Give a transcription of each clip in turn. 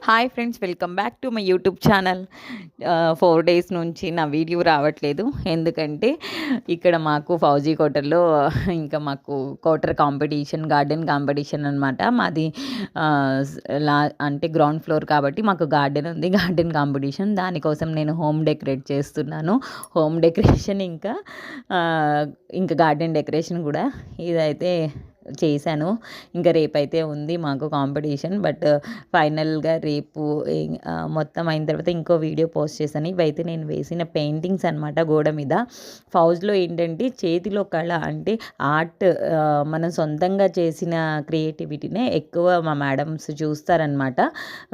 Hi friends, welcome back to my YouTube channel. 4 days నుంచి నా video రావట్లేదు. ఎందుకంటే ఇక్కడ మాకు ఫౌజీ కోటర్లో ఇంకా మాకు కోటర్ కాంపిటీషన్, గార్డెన్ కాంపిటీషన్ అనమాట. మాది లా అంటే గ్రౌండ్ ఫ్లోర్ కాబట్టి మాకు గార్డెన్ ఉంది. గార్డెన్ కాంపిటీషన్ దానికోసం నేను హోమ్ డెకరేట్ చేస్తున్నాను. హోమ్ డెకరేషన్ ఇంకా గార్డెన్ డెకరేషన్ కూడా ఇదైతే చేశాను. ఇంకా రేపైతే ఉంది మాకు కాంపిటీషన్. బట్ ఫైనల్గా రేపు మొత్తం అయిన తర్వాత ఇంకో వీడియో పోస్ట్ చేశాను. ఇవైతే నేను వేసిన పెయింటింగ్స్ అనమాట. గోడ మీద ఫౌజ్లో ఏంటంటే చేతిలో కళ అంటే ఆర్ట్, మనం సొంతంగా చేసిన క్రియేటివిటీనే ఎక్కువ మా మేడమ్స్ చూస్తారనమాట.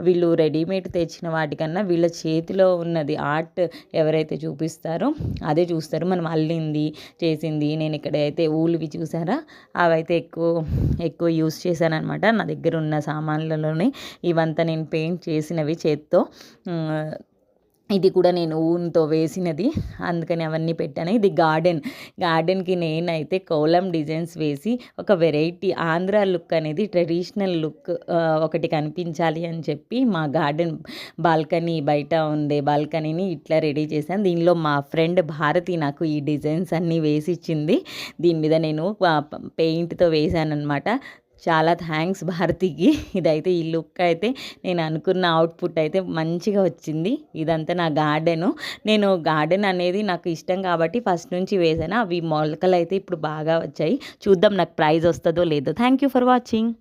వీళ్ళు రెడీమేడ్ తెచ్చిన వాటికన్నా వీళ్ళ చేతిలో ఉన్నది ఆర్ట్ ఎవరైతే చూపిస్తారో అదే చూస్తారు. మనం అల్లింది చేసింది, నేను ఇక్కడైతే ఊలువి చూసారా, అవైతే ఎక్కువ యూస్ చేశానమాట. నా దగ్గర ఉన్న సామాన్లలోనే ఇవంతా నేను పెయింట్ చేసినవి చేత్తో. ఇది కూడా నేను ఊన్తో వేసినది, అందుకని అవన్నీ పెట్టాను. ఇది గార్డెన్కి నేనైతే కోలం డిజైన్స్ వేసి ఒక వెరైటీ ఆంధ్ర లుక్ అనేది, ట్రెడిషనల్ లుక్ ఒకటి కనిపించాలి అని చెప్పి మా గార్డెన్ బాల్కనీ, బయట ఉండే బాల్కనీని ఇట్లా రెడీ చేశాను. దీనిలో మా ఫ్రెండ్ భారతి నాకు ఈ డిజైన్స్ అన్నీ వేసి ఇచ్చింది. దీని మీద నేను పెయింట్తో వేశానమాట. చాలా థ్యాంక్స్ భారతికి. ఇదైతే ఈ లుక్ అయితే నేను అనుకున్న అవుట్పుట్ అయితే మంచిగా వచ్చింది. ఇదంతా నా గార్డెను. నేను గార్డెన్ అనేది నాకు ఇష్టం కాబట్టి ఫస్ట్ నుంచి వేసాను. అవి మొలకలు అయితే ఇప్పుడు బాగా వచ్చాయి. చూద్దాం నాకు ప్రైజ్ వస్తుందో లేదో. Thank you for watching.